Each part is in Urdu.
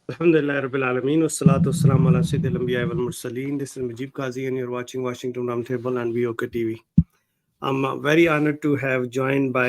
Alhamdulillah Rabbil Alameen, wassalatu wassalamu ala Sayyidil Anbiya wal Mursaleen. This is Mujib Qazi and you're watching Washington Roundtable and VOK TV. I'm very honored to have joined by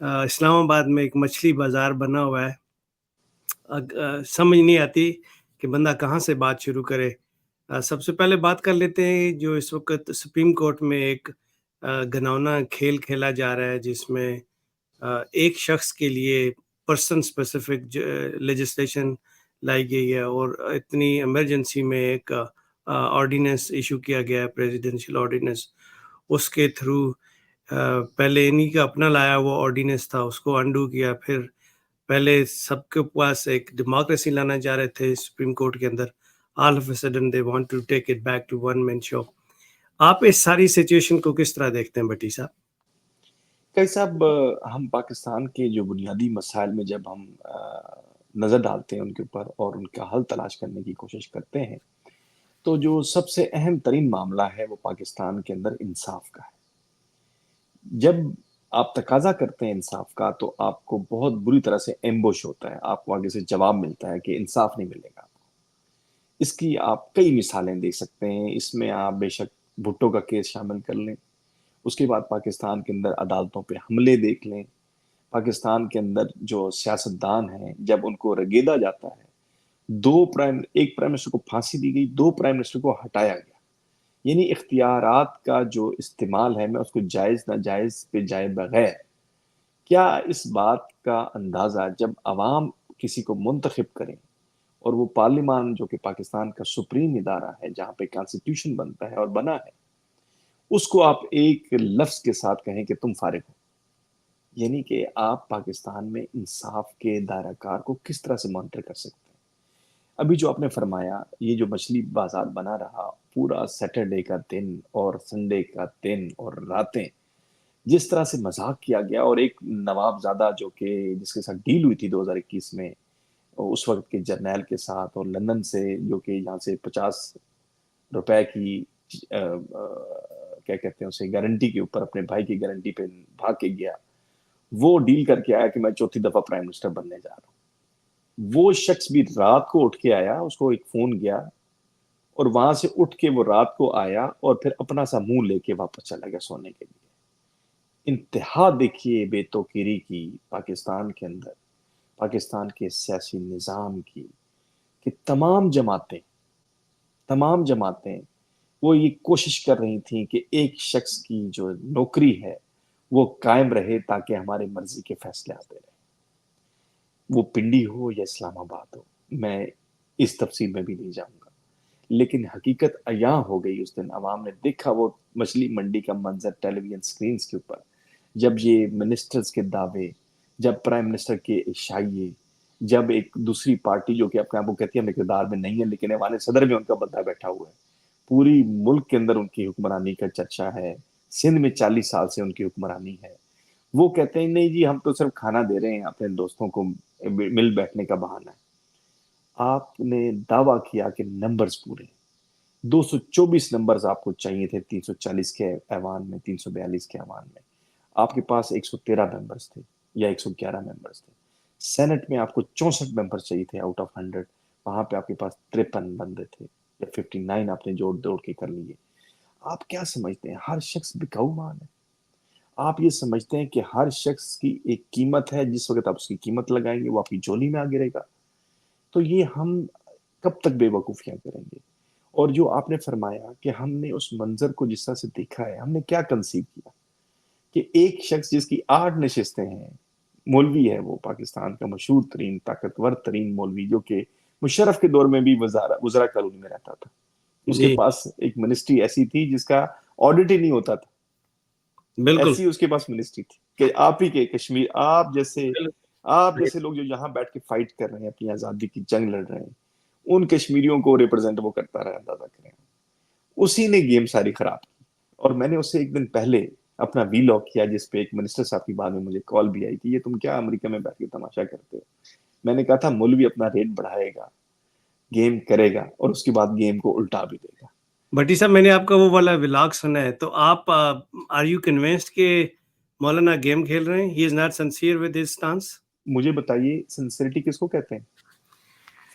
اسلام آباد میں ایک مچھلی بازار بنا ہوا ہے. سمجھ نہیں آتی کہ بندہ کہاں سے بات شروع کرے. سب سے پہلے بات کر لیتے ہیں جو اس وقت سپریم کورٹ میں ایک گھناؤنا کھیل کھیلا جا رہا ہے، جس میں ایک شخص کے لیے پرسن اسپیسیفک لیجسلیشن لائی گئی ہے، اور اتنی ایمرجنسی میں ایک آرڈیننس ایشو کیا گیا ہے، پریزیڈنشیل آرڈیننس. اس کے تھرو پہلے انہی کا اپنا لایا وہ آرڈیننس تھا، اس کو انڈو کیا. پھر پہلے سب کے پاس ایک ڈیموکریسی لانا چاہ رہے تھے سپریم کورٹ کے اندر. All of a sudden they want to take it back to one man show. آپ اس ساری سچویشن کو کس طرح دیکھتے ہیں بھٹی صاحب؟ کئی صاحب، ہم پاکستان کے جو بنیادی مسائل میں جب ہم نظر ڈالتے ہیں ان کے اوپر اور ان کا حل تلاش کرنے کی کوشش کرتے ہیں، تو جو سب سے اہم ترین معاملہ ہے وہ پاکستان کے اندر انصاف کا ہے. جب آپ تقاضا کرتے ہیں انصاف کا تو آپ کو بہت بری طرح سے ایمبوش ہوتا ہے، آپ کو آگے سے جواب ملتا ہے کہ انصاف نہیں ملے گا. اس کی آپ کئی مثالیں دے سکتے ہیں. اس میں آپ بے شک بھٹو کا کیس شامل کر لیں، اس کے بعد پاکستان کے اندر عدالتوں پہ حملے دیکھ لیں. پاکستان کے اندر جو سیاستدان ہیں جب ان کو رگیدا جاتا ہے، ایک پرائم منسٹر کو پھانسی دی گئی، 2 پرائم منسٹر کو ہٹایا گیا. یعنی اختیارات کا جو استعمال ہے، میں اس کو جائز ناجائز پہ جائے بغیر، کیا اس بات کا اندازہ جب عوام کسی کو منتخب کریں اور وہ پارلیمان جو کہ پاکستان کا سپریم ادارہ ہے جہاں پہ کانسٹیٹیوشن بنتا ہے اور بنا ہے، اس کو آپ ایک لفظ کے ساتھ کہیں کہ تم فارغ ہو. یعنی کہ آپ پاکستان میں انصاف کے دائرہ کار کو کس طرح سے مانیٹر کر سکتے ہیں؟ ابھی جو آپ نے فرمایا، یہ جو مچھلی بازار بنا رہا، پورا سیٹرڈے کا دن اور سنڈے کا دن اور راتیں جس طرح سے مذاق کیا گیا، اور ایک نواب زادہ جو کہ جس کے ساتھ ڈیل ہوئی تھی 2021 میں اس وقت کے جرنیل کے ساتھ، اور لندن سے جو کہ یہاں سے 50 روپے کی کیا کہتے ہیں اسے، گارنٹی کے اوپر اپنے بھائی کی گارنٹی پہ بھاگ کے گیا، وہ ڈیل کر کے آیا کہ میں 4تھی دفعہ پرائم منسٹر بننے جا رہا ہوں. وہ شخص بھی رات کو اٹھ کے آیا، اس کو ایک فون گیا اور وہاں سے اٹھ کے وہ رات کو آیا اور پھر اپنا سا منہ لے کے واپس چلا گیا سونے کے لیے. انتہا دیکھیے بے توقیری کی پاکستان کے اندر، پاکستان کے سیاسی نظام کی، کہ تمام جماعتیں وہ یہ کوشش کر رہی تھیں کہ ایک شخص کی جو نوکری ہے وہ قائم رہے تاکہ ہمارے مرضی کے فیصلے آتے رہیں. وہ پنڈی ہو یا اسلام آباد ہو، میں اس تفصیل میں بھی نہیں جاؤں گا، لیکن حقیقت عیاں ہو گئی. اس دن عوام نے دیکھا وہ مچھلی منڈی کا منظر ٹیلی ویژن سکرینز کے اوپر، جب یہ منسٹرز کے دعوے، جب پرائم منسٹر کے اشائیے، جب ایک دوسری پارٹی جو کہ اپنے آپ کو کہتی ہے ہم اقتدار میں نہیں ہے لیکن ایوان صدر میں ان کا بندہ بیٹھا ہوا ہے، پوری ملک کے اندر ان کی حکمرانی کا چرچا ہے، سندھ میں 40 سال سے ان کی حکمرانی ہے. وہ کہتے ہیں نہیں جی ہم تو صرف کھانا دے رہے ہیں اپنے دوستوں کو، مل بیٹھنے کا بہانہ ہے. آپ نے دعویٰ کیا کہ نمبرز پورے، 224 نمبرز آپ کو چاہیے تھے 340 کے ایوان میں، 342 کے ایوان میں. آپ کے پاس 113 ممبرز تھے یا 111 ممبرز تھے. سینٹ میں آپ کو 64 ممبرز چاہیے تھے آؤٹ آف 100، وہاں پہ آپ کے پاس 53 بندے تھے یا 59 آپ نے جوڑ دوڑ کے کر لیے. آپ کیا سمجھتے ہیں ہر شخص بکاؤ مال ہے؟ آپ یہ سمجھتے ہیں کہ ہر شخص کی ایک قیمت ہے، جس وقت آپ اس کی قیمت لگائیں گے وہ آپ کی جولی میں آ گرے گا؟ تو یہ ہم کب تک بے وقوفیاں کریں گے؟ اور جو آپ نے فرمایا کہ ہم نے اس منظر کو جس طرح سے دیکھا ہے، ہم نے کیا کنسیو کیا کہ ایک شخص جس کی 8 نشستیں ہیں، مولوی ہے، وہ پاکستان کا مشہور ترین طاقتور ترین مولوی جو کہ مشرف کے دور میں بھی وزراء کالونی میں رہتا تھا، اس کے جی پاس ایک منسٹری ایسی تھی جس کا آڈٹ ہی نہیں ہوتا تھا، بالکل. ایسی اس کے پاس منسٹری تھی کہ آپ ہی کے کشمیر، آپ جیسے لوگ جو یہاں بیٹھ کے فائٹ کر رہے ہیں، اپنی آزادی کی جنگ لڑ رہے ہیں، ان کشمیریوں کو ریپرزینٹ وہ کرتا رہا. اندازہ کریں، اسی نے گیم ساری خراب کی. اور میں نے اس سے ایک دن پہلے اپنا وی لاگ کیا جس پہ ایک منسٹر صاحب کی بعد میں مجھے کال بھی آئی کہ یہ تم کیا امریکہ میں بیٹھ کے تماشا کرتے ہو. میں نے کہا تھا مولوی اپنا ریٹ بڑھائے گا، گیم کرے گا اور اس کے بعد گیم کو الٹا بھی دے گا. بھٹی صاحب میں نے آپ کا وہ والا ولاگ سنا ہے، تو آپ آر یو کنوینسڈ کہ مولانا گیم کھیل رہے ہیں؟ He is not sincere with his stance. مجھے بتائیے سنسیئرٹی کس کو کہتے ہیں؟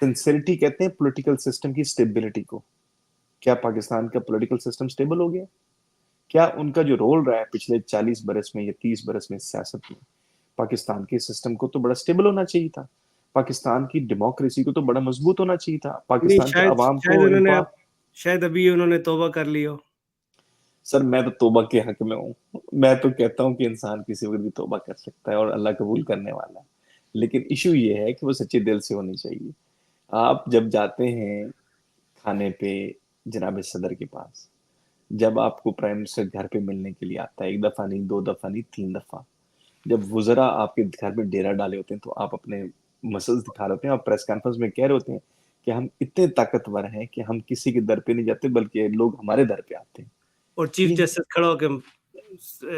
سنسیئرٹی کہتے ہیں پولیٹیکل سسٹم کی سٹیبلٹی کو. کیا پاکستان کا پولیٹیکل سسٹم سٹیبل ہو گیا؟ کیا ان کا جو رول رہا ہے پچھلے 40 برس میں یا 30 برس میں سیاست میں، پاکستان کے سسٹم کو تو بڑا اسٹیبل ہونا چاہیے تھا, پاکستان کی ڈیموکریسی کو تو بڑا مضبوط ہونا چاہیے تھا, نہیں پاکستان کے شاید عوام شاید کو انہوں نے امپاور. شاید ابھی انہوں نے توبہ کر لی ہو. سر میں تو توبہ کے حق میں ہوں, میں تو کہتا ہوں کہ انسان کسی وقت بھی توبہ کر سکتا ہے اور اللہ قبول کرنے والا ہے, لیکن ایشو یہ ہے کہ وہ سچے دل سے ہونی چاہیے. آپ جب جاتے ہیں کھانے پہ جناب صدر کے پاس, جب آپ کو پرائم منسٹر گھر پہ ملنے کے لیے آتا ہے, ایک دفعہ نہیں, دو دفعہ نہیں, 3 دفعہ, جب وزراء آپ کے گھر میں ڈیرا ڈالے ہوتے ہیں تو آپ اپنے مسلز دکھا رہے ہوتے ہیں, آپ پریس کانفرنس میں کہہ رہے ہوتے ہیں کہ ہم اتنے طاقتور ہیں کہ ہم کسی کے در پہ نہیں جاتے بلکہ لوگ ہمارے در پہ آتے ہیں, اور چیف جسٹس کھڑا ہو کے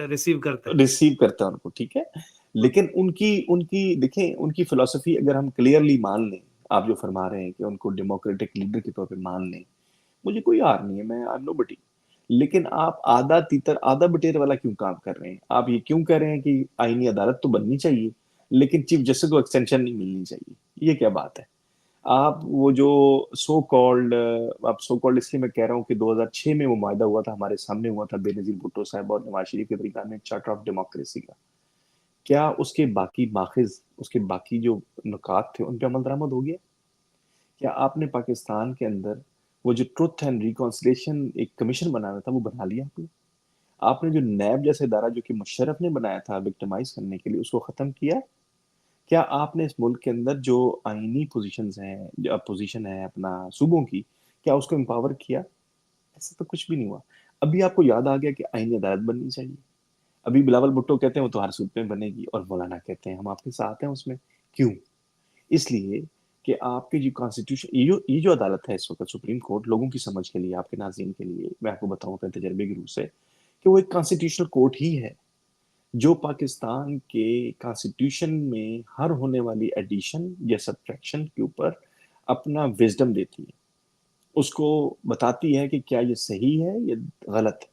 ریسیو کرتا ہے, ریسیو کرتا ہے ان کو, ٹھیک ہے. لیکن ان کی دیکھیں, ان کی فلسفی اگر ہم کلیئرلی مان لیں, آپ جو فرما رہے ہیں کہ ان کو ڈیموکریٹک لیڈر کے طور پہ مان لیں, مجھے کوئی آر نہیں ہے, میں نو بٹی, لیکن آپ آدھا تیتر آدھا بٹیر والا کیوں کام کر رہے ہیں؟ آپ یہ کیوں کہہ رہے ہیں کہ آئینی عدالت تو بننی چاہیے لیکن چیف جسٹس کو ایکسٹینشن نہیں ملنی چاہیے؟ یہ کیا بات ہے؟ آپ وہ جو سو کالڈ اس لیے میں کہہ رہا ہوں کہ 2006 میں وہ معاہدہ ہوا تھا, ہمارے سامنے ہوا تھا بے نظیر بھٹو صاحب اور نواز شریف کے درمیان میں, چارٹر آف ڈیموکریسی کا, کیا اس کے باقی ماخذ, اس کے باقی جو نکات تھے ان پہ عمل درآمد ہو گیا؟ کیا آپ نے پاکستان کے اندر وہ جو ٹروتھ اینڈ ریکانسلیشن ایک کمیشن بنانا تھا وہ بنا لیا آپ نے؟ آپ نے جو نیب جیسے ادارہ جو کہ مشرف نے بنایا تھا وکٹمائز کرنے کے لیے, اس کو ختم کیا؟ کیا آپ نے اس ملک کے اندر جو آئینی پوزیشنز ہیں, جو پوزیشن ہے اپنا صوبوں کی, کیا اس کو امپاور کیا؟ ایسا تو کچھ بھی نہیں ہوا. ابھی آپ کو یاد آ گیا کہ آئینی عدالت بننی چاہیے. ابھی بلاول بھٹو کہتے ہیں وہ تو ہر صوبے میں بنے گی, اور مولانا کہتے ہیں ہم آپ کے ساتھ ہیں اس میں. کیوں؟ اس لیے کہ آپ کے جو کانسٹیٹیوشن, یہ جو عدالت ہے اس وقت سپریم کورٹ, لوگوں کی سمجھ کے لیے, آپ کے ناظرین کے لیے میں آپ کو بتاؤں اپنے تجربے کی روح سے کہ وہ ایک کانسٹیٹیوشنل کورٹ ہی ہے جو پاکستان کے کانسٹیٹیوشن میں ہر ہونے والی ایڈیشن یا سبٹریکشن کے اوپر اپنا وزڈم دیتی ہے, اس کو بتاتی ہے کہ کیا یہ صحیح ہے یا غلط ہے.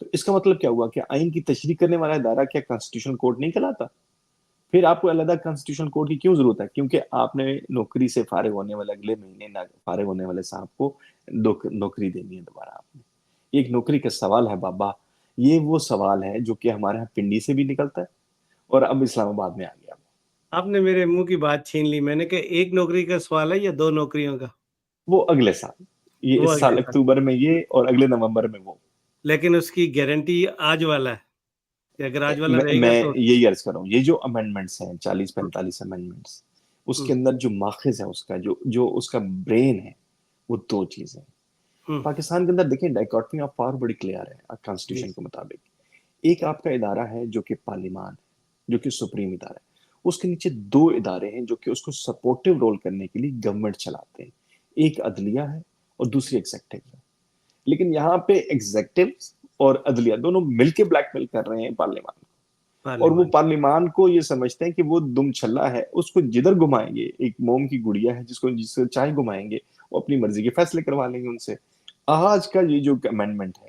تو اس کا مطلب کیا ہوا کہ آئین کی تشریح کرنے والا ادارہ کیا کانسٹیٹیوشنل کورٹ نہیں کہلاتا؟ پھر آپ کو علیحدہ کانسٹیٹیوشنل کورٹ کی کیوں ضرورت ہے؟ کیونکہ آپ نے نوکری سے فارغ ہونے والے اگلے مہینے فارغ ہونے والے صاحب کو نوکری دینی ہے دوبارہ. آپ نے ایک نوکری کا سوال ہے بابا, یہ وہ سوال ہے جو کہ ہمارے یہاں پنڈی سے بھی نکلتا ہے اور اب اسلام آباد میں آ گیا. آپ نے میرے منہ کی بات چھین لی. میں نے کہا ایک نوکری کا سوال ہے یا 2 نوکریوں کا؟ وہ اگلے سال, یہ وہ اس اگلے سال سال. اکتوبر میں یہ, اور اگلے نومبر میں وہ. لیکن اس کی گارنٹی آج والا ہے کہ اگر آج والا رہے گا میں تو یہی عرض کر رہا ہوں, یہ جو امینڈمنٹس ہیں 40-45 امینڈمنٹس, اس کے اندر جو ماخذ ہے اس کا, جو اس کا برین ہے, وہ 2 چیزیں. پاکستان کے اندر دیکھیں ڈائیکاٹمی آف پاور بڑی کلیئر ہے کانسٹیٹیوشن کے مطابق. ایک آپ کا ادارہ ہے جو کہ پارلیمان ہے, جو کہ سپریم ادارہ ہے. اس کے نیچے 2 ادارے ہیں جو کہ اس کو سپورٹیو رول کرنے کے لیے گورنمنٹ چلاتے ہیں. ایک عدلیہ ہے اور دوسری ایگزیکٹو ہے. لیکن یہاں پہ ایگزیکٹو اور عدلیہ دونوں مل کے بلیک میل کر رہے ہیں پارلیمان کو, اور وہ پارلیمان کو یہ سمجھتے ہیں کہ وہ دم چھلا ہے, اس کو جدھر گھمائیں گے, ایک موم کی گڑیا ہے جس سے چاہے گھمائیں گے, وہ اپنی مرضی کے فیصلے کروا لیں گے ان سے. آج کا یہ جو امینڈمنٹ ہے,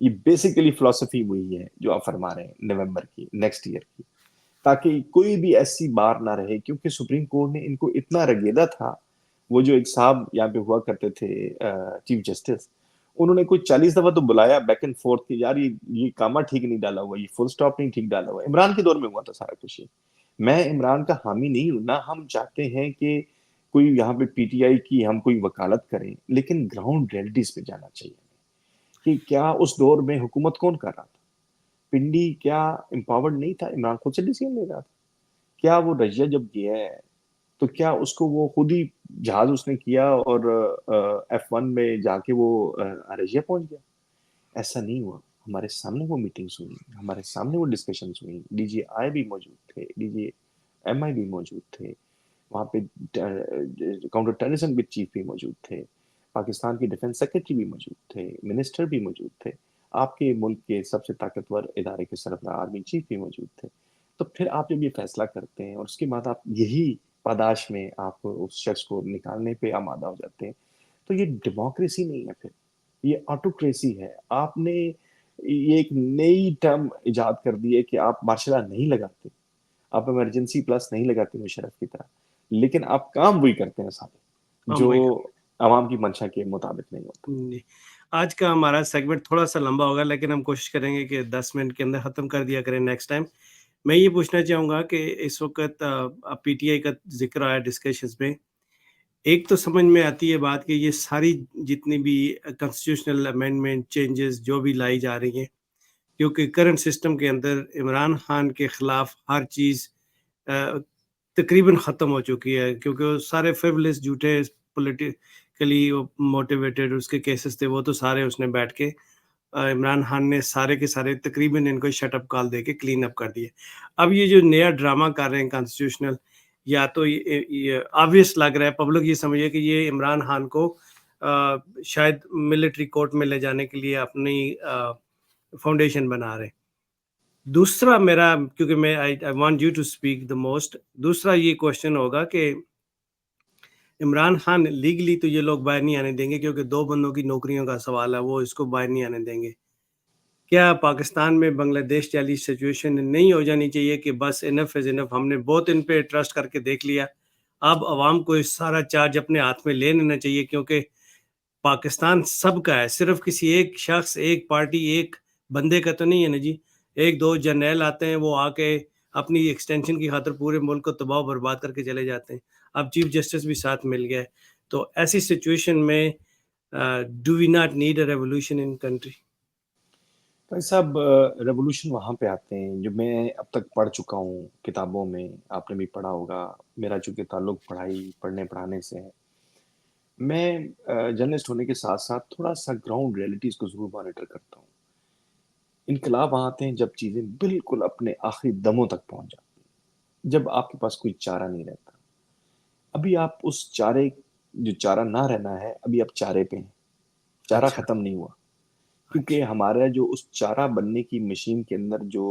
یہ بیسیکلی فلسفی وہی ہے جو آپ فرما رہے ہیں نومبر کی, نیکسٹ ایئر کی, تاکہ کوئی بھی ایسی بار نہ رہے. کیونکہ سپریم کورٹ نے ان کو اتنا رگیدہ تھا, وہ جو ایک صاحب یہاں پہ ہوا کرتے تھے چیف جسٹس, انہوں نے کوئی 40 دفعہ تو بلایا بیک اینڈ فورتھ کہ یار یہ کامہ ٹھیک نہیں ڈالا ہوا, یہ فل سٹاپ نہیں ٹھیک ڈالا ہوا. عمران کے دور میں ہوا تھا سارا کچھ. میں عمران کا حامی نہیں ہوں, نہ ہم چاہتے ہیں کہ کوئی یہاں پہ پی ٹی آئی کی ہم کوئی وکالت کریں, لیکن گراؤنڈ ریئلٹیز پہ جانا چاہیے کہ کیا اس دور میں حکومت کون کر رہا تھا. پنڈی کیا امپاورڈ نہیں تھا؟ عمران خود سے ڈیسیژن لے رہا تھا. کیا وہ رجیہ جب گیا ہے تو کیا اس کو وہ خود ہی جہاز اس نے کیا اور F1 میں جا کے وہ رجیہ پہنچ گیا؟ ایسا نہیں ہوا. ہمارے سامنے وہ میٹنگز ہوئی, ہمارے سامنے وہ ڈسکشنز ہوئی, ڈی جی آئی بھی موجود تھے, ڈی جی ایم آئی بھی موجود تھے, وہاں پہ کاؤنٹر ٹیررزم کے چیف بھی موجود تھے, پاکستان کی ڈیفنس سیکرٹری بھی موجود تھے, منسٹر بھی موجود تھے, آپ کے ملک کے سب سے طاقتور ادارے کے سربراہ آرمی چیف بھی موجود تھے. تو پھر آپ جب یہ فیصلہ کرتے ہیں اور اس کے بعد آپ یہی پاداش میں آپ اس شخص کو نکالنے پہ آمادہ ہو جاتے ہیں, تو یہ ڈیموکریسی نہیں ہے, پھر یہ آٹوکریسی ہے. آپ نے یہ ایک نئی ٹرم ایجاد کر دی ہے کہ آپ مارشل لا نہیں لگاتے, آپ ایمرجنسی پلس نہیں لگاتے مشرف کی طرح, لیکن آپ کام وہی کرتے ہیں سارے جو عوام کی منشا کے مطابق نہیں ہوتا. آج کا ہمارا سیگمنٹ تھوڑا سا لمبا ہوگا, لیکن ہم کوشش کریں گے کہ 10 منٹ کے اندر ختم کر دیا کریں نیکسٹ ٹائم. میں یہ پوچھنا چاہوں گا کہ اس وقت پی ٹی آئی کا ذکر آیا ڈسکشنز میں، ایک تو سمجھ میں آتی ہے بات کہ یہ ساری جتنی بھی کنسٹیٹیوشنل امینڈمنٹ چینجز جو بھی لائی جا رہی ہیں، کیونکہ کرنٹ سسٹم کے اندر عمران خان کے خلاف ہر چیز تقریباً ختم ہو چکی ہے، کیونکہ وہ سارے فیولس جھوٹے پولیٹیکلی موٹیویٹڈ اس کے کیسز تھے، وہ تو سارے اس نے بیٹھ کے عمران خان نے سارے کے سارے تقریباً ان کو شٹ اپ کال دے کے کلین اپ کر دیے۔ اب یہ جو نیا ڈرامہ کر رہے ہیں کانسٹیٹیوشنل، یا تو یہ آبویس لگ رہا ہے، پبلک یہ سمجھے کہ یہ عمران خان کو شاید ملٹری کورٹ میں لے جانے کے لیے اپنی فاؤنڈیشن بنا رہے ہیں۔ دوسرا میرا، کیونکہ میں I want you to speak the most, دوسرا یہ کوشچن ہوگا کہ عمران خان لیگلی تو یہ لوگ باہر نہیں آنے دیں گے، کیونکہ 2 بندوں کی نوکریوں کا سوال ہے، وہ اس کو باہر نہیں آنے دیں گے۔ کیا پاکستان میں بنگلہ دیش والی سچویشن نہیں ہو جانی چاہیے کہ بس انف از انف، ہم نے بہت ان پہ ٹرسٹ کر کے دیکھ لیا، اب عوام کو اس سارا چارج اپنے ہاتھ میں لے لینا چاہیے، کیونکہ پاکستان سب کا ہے، صرف کسی ایک شخص، ایک پارٹی، ایک بندے کا تو نہیں ہے نا جی۔ 1-2 جرنیل آتے ہیں، وہ آ کے اپنی ایکسٹینشن کی خاطر پورے ملک کو تباہ و برباد کر کے چلے جاتے ہیں۔ اب چیف جسٹس بھی ساتھ مل گیا ہے، تو ایسی سچویشن میں do we not need a revolution in country? بھائی صاحب، ریولوشن وہاں پہ آتے ہیں جو میں اب تک پڑھ چکا ہوں کتابوں میں، آپ نے بھی پڑھا ہوگا، میرا چونکہ تعلق پڑھنے پڑھانے سے ہے، میں جرنلسٹ ہونے کے ساتھ ساتھ تھوڑا سا گراؤنڈ ریئلٹیز کو ضرور مانیٹر کرتا ہوں۔ انقلاب وہاں آتے ہیں جب چیزیں بالکل اپنے آخری دموں تک پہنچ جاتی ہیں، جب آپ کے پاس کوئی چارہ نہیں رہتا۔ ابھی آپ اس چارے، جو چارہ نہ رہنا ہے، ابھی آپ چارے پہ ہیں، چارہ اچھا ختم نہیں ہوا، کیونکہ اچھا ہمارا جو اس چارہ بننے کی مشین کے اندر جو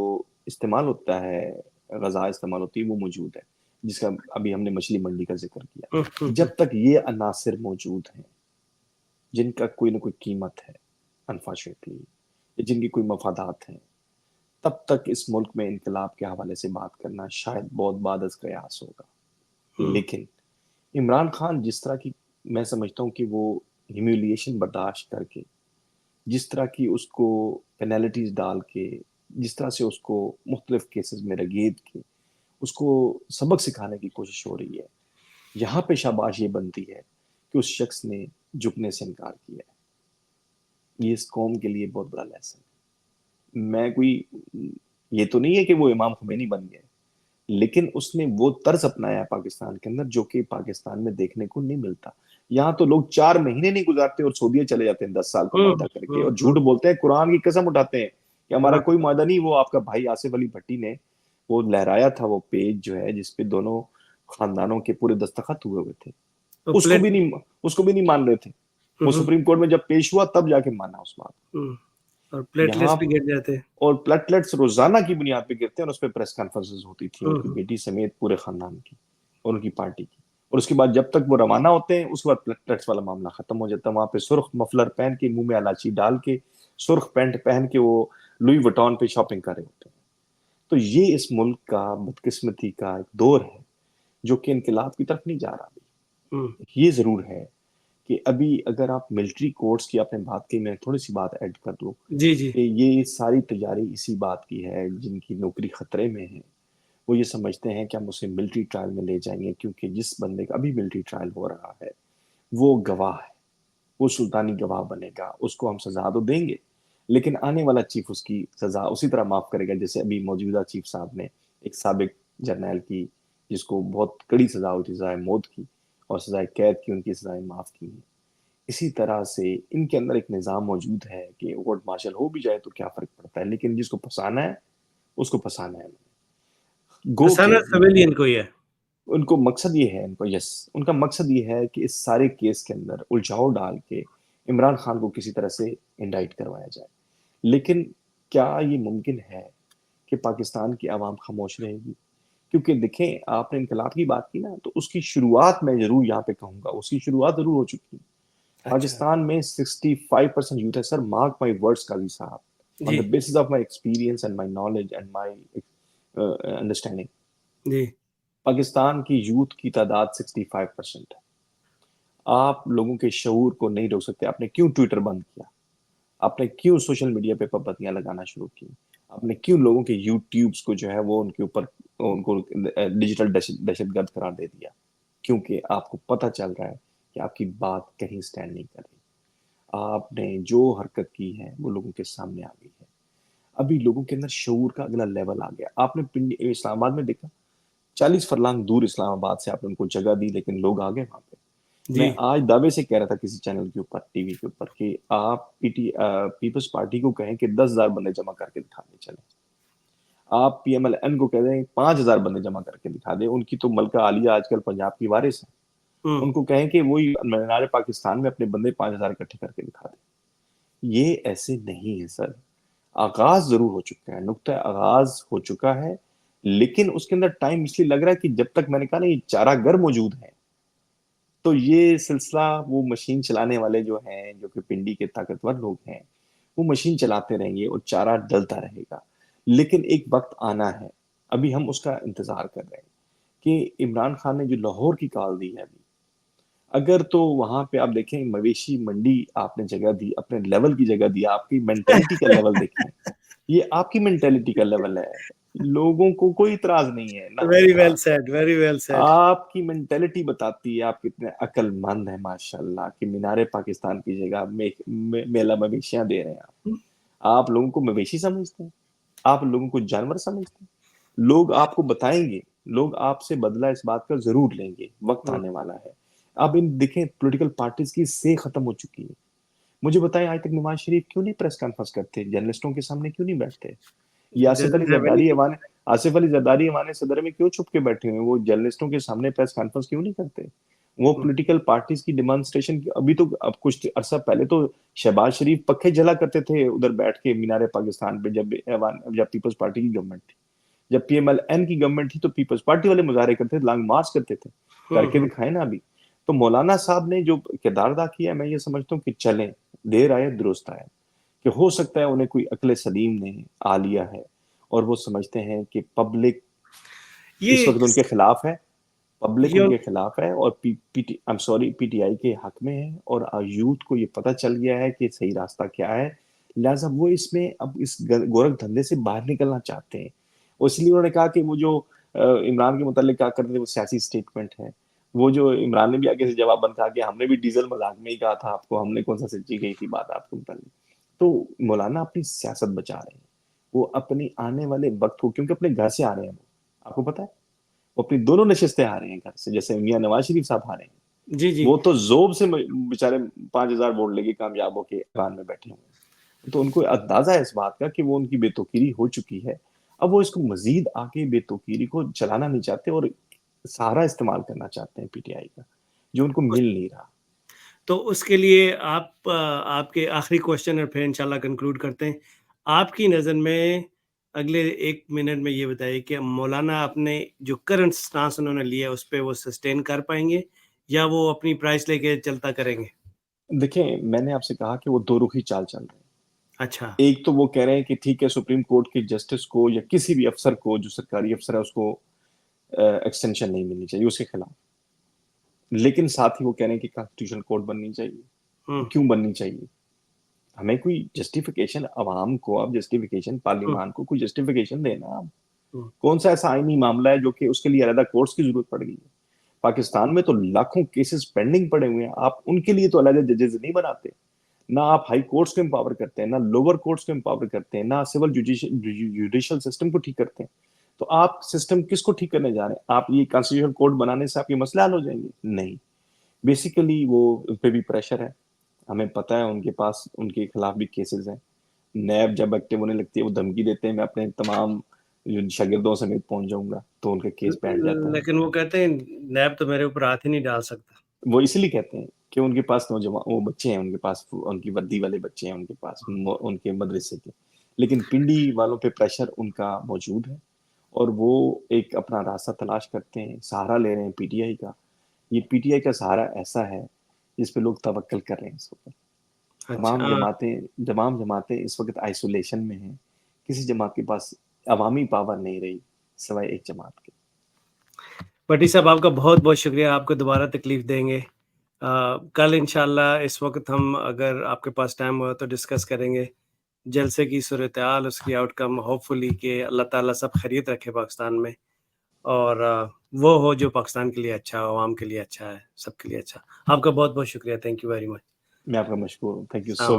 استعمال ہوتا ہے، غذا استعمال ہوتی ہے، وہ موجود ہے، جس کا ابھی ہم نے مچھلی منڈی کا ذکر کیا۔ جب تک یہ عناصر موجود ہیں جن کا کوئی نہ کوئی قیمت ہے انفارچونیٹلی، جن کی کوئی مفادات ہیں، تب تک اس ملک میں انقلاب کے حوالے سے بات کرنا شاید بہت بعد از قیاس ہوگا۔ لیکن عمران خان جس طرح کی، میں سمجھتا ہوں کہ وہ ہیومیلیشن برداشت کر کے، جس طرح کی اس کو پینالٹیز ڈال کے، جس طرح سے اس کو مختلف کیسز میں رگید کے اس کو سبق سکھانے کی کوشش ہو رہی ہے، یہاں پہ شاباش یہ بنتی ہے کہ اس شخص نے جھکنے سے انکار کیا ہے۔ یہ اس قوم کے لیے بہت بڑا لیسن ہے۔ میں کوئی، یہ تو نہیں ہے کہ وہ امام خمینی بن گئے، لیکن اس نے وہ طرز اپنایا پاکستان کے اندر جو کہ پاکستان میں دیکھنے کو نہیں ملتا۔ یہاں تو لوگ 4 مہینے نہیں گزارتے اور سعودیہ چلے جاتے ہیں 10 سال کا معاہدہ کر کے، اور جھوٹ بولتے ہیں، قرآن کی قسم اٹھاتے ہیں کہ ہمارا کوئی معاہدہ نہیں۔ وہ آپ کا بھائی آصف علی بھٹی نے وہ لہرایا تھا، وہ پیج جو ہے جس پہ دونوں خاندانوں کے پورے دستخط ہوئے تھے، اس کو بھی نہیں مان رہے تھے۔ وہ سپریم کورٹ میں جب پیش ہوا تب جا کے مانا اس بات۔ اور پلیٹلیٹس یہاں بھی گر جاتے ہیں، اور پلیٹلیٹس روزانہ کی بنیاد پہ گرتے ہیں، اور اس پہ پریس کانفرنسز ہوتی تھی ان کی بیٹی سمیت پورے خاندان کی اور ان کی پارٹی کی، اور اس کے بعد جب تک وہ روانہ ہوتے ہیں اس کے بعد پلیٹلیٹس والا معاملہ ختم ہو جاتا ہے۔ وہاں پہ سرخ مفلر پہن کے، منہ میں الائچی ڈال کے، سرخ پینٹ پہن کے وہ لوئی وٹون پہ شاپنگ کر رہے ہوتے ہیں۔ تو یہ اس ملک کا بدقسمتی کا ایک دور ہے جو کہ انقلاب کی طرف نہیں جا رہا۔ یہ ضرور ہے کہ ابھی اگر آپ ملٹری کورٹس کی آپ نے بات کی، میں تھوڑی سی بات ایڈ کر دوں جی جی کہ یہ ساری تیاری اسی بات کی ہے، جن کی نوکری خطرے میں ہے وہ یہ سمجھتے ہیں کہ ہم اسے ملٹری ٹرائل میں لے جائیں گے، کیونکہ جس بندے کا ابھی ملٹری ٹرائل ہو رہا ہے وہ گواہ ہے، وہ سلطانی گواہ بنے گا، اس کو ہم سزا تو دیں گے، لیکن آنے والا چیف اس کی سزا اسی طرح معاف کرے گا جیسے ابھی موجودہ چیف صاحب نے ایک سابق جرنیل کی، جس کو بہت کڑی سزا ہوئی تھی، سزائے موت کی، اور سزائے قید کی، ان کی سزائیں معاف کی ہیں۔ اسی طرح سے ان کے اندر ایک نظام موجود ہے کہ کورٹ مارشل ہو بھی جائے تو کیا فرق پڑتا ہے، لیکن جس کو پھنسانا ہے اس کو پھنسانا ہے۔ گو کہ حسانہ سویلین کو ہے، ان کو مقصد یہ ہے، ان کا مقصد یہ ہے کہ اس سارے کیس کے اندر الجھاؤ ڈال کے عمران خان کو کسی طرح سے انڈائٹ کروایا جائے۔ لیکن کیا یہ ممکن ہے کہ پاکستان کی عوام خاموش رہے گی؟ کیونکہ دیکھیں، آپ نے انقلاب کی بات کی نا، تو اس کی شروعات میں ضرور یہاں پہ کہوں گا، اس کی شروعات ضرور ہو چکی ہے۔ پاکستان میں 65% یوتھ ہے، سر، مارک مائی ورڈز قاضی صاحب، on the basis of my experience and my knowledge and my understanding, جی پاکستان کی یوتھ کی تعداد 65% ہے۔ آپ لوگوں کے شعور کو نہیں روک سکتے۔ آپ نے کیوں ٹویٹر بند کیا؟ آپ نے کیوں سوشل میڈیا پہ پابندیاں لگانا شروع کی؟ آپ نے کیوں لوگوں کے یوٹیوبس کو جو ہے وہ ان کے اوپر ان کو ڈیجیٹل دہشت گرد قرار دے دیا؟ کیونکہ آپ کو پتہ چل رہا ہے کہ آپ کی بات کہیں سٹینڈ نہیں کر رہی. آپ نے جو حرکت کی ہے وہ لوگوں کے سامنے آ گئی ہے. ابھی لوگوں کے اندر شعور کا اگلا لیول آ گیا. آپ نے اسلام آباد میں دیکھا 40 فرلانگ دور اسلام آباد سے آپ نے ان کو جگہ دی لیکن لوگ آ گئے وہاں پہ. میں جی آج دعوے سے کہہ رہا تھا کسی چینل کے اوپر ٹی وی کے اوپر کہ آپ پیپلز پارٹی کو کہیں کہ 10,000 بندے جمع کر کے دکھا دیں. چلیں آپ پی ایم ایل این کو کہہ دیں 5,000 بندے جمع کر کے دکھا دیں. ان کی تو ملکہ عالیہ آج کل پنجاب کی وارث ہے. ان کو کہیں کہ وہی مینار پاکستان میں اپنے بندے 5,000 اکٹھے کر کے دکھا دیں. یہ ایسے نہیں ہے سر. آغاز ضرور ہو چکا ہے, نقطہ آغاز ہو چکا ہے, لیکن اس کے اندر ٹائم اس لیے لگ رہا ہے کہ جب تک میں نے کہا نا یہ چارہ گر موجود ہے تو یہ سلسلہ وہ مشین چلانے والے جو ہیں جو کہ پنڈی کے طاقتور لوگ ہیں وہ مشین چلاتے رہیں گے اور چارہ ڈلتا رہے گا. لیکن ایک وقت آنا ہے, ابھی ہم اس کا انتظار کر رہے ہیں کہ عمران خان نے جو لاہور کی کال دی ہے ابھی, اگر تو وہاں پہ آپ دیکھیں مویشی منڈی آپ نے جگہ دی, اپنے لیول کی جگہ دی. آپ کی مینٹیلٹی کا لیول دیکھیں, یہ آپ کی مینٹیلٹی کا لیول ہے. لوگوں کو کوئی اعتراض نہیں ہے, نہ ہمیں ویری ویل اعتراض ہے. Said, very well said. آپ کی مینٹیلٹی بتاتی ہے آپ کتنے عقل مند ہیں ماشاءاللہ کہ مینار پاکستان کی جگہ میلہ مویشیاں دے رہے ہیں. آپ لوگوں کو مویشی سمجھتے ہیں, آپ لوگوں کو جانور سمجھتے ہیں. لوگ آپ کو بتائیں گے, لوگ آپ سے بدلہ اس بات کا ضرور لیں گے, وقت آنے والا ہے. اب ان دیکھیں پولیٹیکل پارٹیز کی سے ختم ہو چکی ہے. مجھے بتائیں آج تک نواز شریف کیوں نہیں پریس کانفرنس کرتے, جرنلسٹوں کے سامنے کیوں نہیں بیٹھتے؟ یہ آصف علی زرداری ایوان صدر میں کیوں چھپ کے بیٹھے ہوئے, وہ جرنلسٹوں کے سامنے پریس کانفرنس کیوں نہیں کرتے؟ وہ پولیٹیکل پارٹیز کی ڈیمانسٹریشن ابھی تو اب کچھ عرصہ پہلے تو شہباز شریف پکے جلا کرتے تھے ادھر بیٹھ کے مینار پاکستان پہ, جب پیپلز پارٹی کی گورنمنٹ تھی, جب پی ایم ایل این کی گورنمنٹ تھی تو پیپلز پارٹی والے مظاہرے کرتے تھے, لانگ مارچ کرتے تھے. کر کے دکھائے نا ابھی. تو مولانا صاحب نے جو کردار ادا کیا میں یہ سمجھتا ہوں کہ چلیں, دیر آئے درست آئے, کہ ہو سکتا ہے انہیں کوئی عقل سلیم نے آ لیا ہے اور وہ سمجھتے ہیں کہ پبلک اس یہ وقت ان کے خلاف ہے, پبلک ان یہ کے خلاف ہے اور پی ٹی آئی کے حق میں ہے, اور یوتھ کو یہ پتہ چل گیا ہے کہ صحیح راستہ کیا ہے. لہٰذا وہ اس میں اب اس گورکھ دھندے سے باہر نکلنا چاہتے ہیں. اس لیے انہوں نے کہا کہ وہ جو عمران کے متعلق کیا کرتے تھے وہ سیاسی سٹیٹمنٹ ہے. وہ جو عمران نے بھی آگے سے جواب بند کہا کہ ہم نے بھی ڈیزل مذاق میں ہی کہا تھا آپ کو, ہم نے کون سا سچی گئی تھی بات آپ کو متعلق. تو مولانا اپنی سیاست بچا رہے ہیں, وہ اپنی آنے والے وقت کو, کیونکہ اپنے گھر سے آ رہے ہیں, آپ کو پتا ہے وہ اپنی دونوں نشستیں آ رہے ہیں گھر سے, جیسے میاں نواز شریف صاحب آ رہے ہیں, جی جی وہ تو زوب سے بےچارے 5,000 ووٹ لے کے کامیاب ہو کے ایوان میں بیٹھے ہوئے ہیں. تو ان کو اندازہ ہے اس بات کا کہ وہ ان کی بے توقیری ہو چکی ہے. اب وہ اس کو مزید آگے بے توقیری کو چلانا نہیں چاہتے اور سہارا استعمال کرنا چاہتے ہیں پی ٹی آئی کا, جو ان کو مل نہیں رہا. تو اس کے لیے آپ کے آخری کوشچن اور پھر انشاءاللہ کنکلوڈ کرتے ہیں. آپ کی نظر میں اگلے 1 منٹ میں یہ بتائیے کہ مولانا اپنے جو کرنٹ سٹانس انہوں نے لیا اس پہ وہ سسٹین کر پائیں گے یا وہ اپنی پرائس لے کے چلتا کریں گے؟ دیکھیں میں نے آپ سے کہا کہ وہ دو رخی چال چل رہے ہیں. اچھا, ایک تو وہ کہہ رہے ہیں کہ ٹھیک ہے سپریم کورٹ کے جسٹس کو یا کسی بھی افسر کو جو سرکاری افسر ہے اس کو ایکسٹینشن نہیں ملنی چاہیے, اس کے خلاف. لیکن ساتھ ہی وہ کہہ رہے ہیں کہ کانسٹیٹیوشنل کورٹ بننی چاہیے. کیوں بننی چاہیے؟ ہمیں کوئی جسٹیفیکیشن عوام کو, آپ جسٹیفیکیشن پارلیمان کو کوئی جسٹیفیکیشن دینا. آپ کون سا ایسا آئینی معاملہ ہے جو کہ اس کے لیے علیحدہ کورٹس کی ضرورت پڑ گئی ہے؟ پاکستان میں تو لاکھوں کیسز پینڈنگ پڑے ہوئے ہیں, آپ ان کے لیے تو علیحدہ ججز نہیں بناتے. نہ آپ ہائی کورٹس کو امپاور کرتے ہیں, نہ لوور کورٹس کو امپاور کرتے ہیں, نہ سول جوڈیشل سسٹم کو ٹھیک کرتے ہیں. تو آپ سسٹم کس کو ٹھیک کرنے جا رہے ہیں؟ آپ یہ کانسٹیٹیوشنل کورٹ بنانے سے آپ کے مسئلے حل ہو جائیں گے؟ نہیں. بیسیکلی وہ ان پہ بھی پریشر ہے, ہمیں پتہ ہے ان کے پاس ان کے خلاف بھی کیسز ہیں. نیب جب ایکٹیو ہونے لگتی ہے وہ دھمکی دیتے ہیں میں اپنے تمام شاگردوں سمیت پہنچ جاؤں گا, تو ان کا کیس بیٹھ جاتا ہے. لیکن وہ کہتے ہیں نیب تو میرے اوپر ہاتھ ہی نہیں ڈال سکتا. وہ اس لیے کہتے ہیں کہ ان کے پاس نوجوان وہ بچے ہیں, ان کے پاس ان کی وردی والے بچے ہیں, ان کے پاس ان کے مدرسے کے. لیکن پنڈی والوں پہ پریشر ان کا موجود ہے اور وہ ایک اپنا راستہ تلاش کرتے ہیں, سہارا لے رہے ہیں پی ٹی آئی کا. یہ پی ٹی آئی کا سہارا ایسا ہے جس پہ لوگ توکل کر رہے ہیں اس وقت. تمام جماعتیں اس وقت آئسولیشن میں ہیں. کسی جماعت کے پاس عوامی پاور نہیں رہی سوائے ایک جماعت کے. بٹی صاحب آپ کا بہت بہت شکریہ, آپ کو دوبارہ تکلیف دیں گے. کل انشاءاللہ اس وقت ہم اگر آپ کے پاس ٹائم ہوا تو ڈسکس کریں گے جلسے کی صورتحال، اس کی آؤٹ کم ہوپ فلی کہ اللہ تعالیٰ سب خیریت رکھے پاکستان میں، اور وہ ہو جو پاکستان کے لیے اچھا، عوام کے لیے اچھا ہے، سب کے لیے اچھا. آپ کا بہت بہت شکریہ. Thank you very much. میں آپ کا مشکور ہوں. تھینک یو سو السلام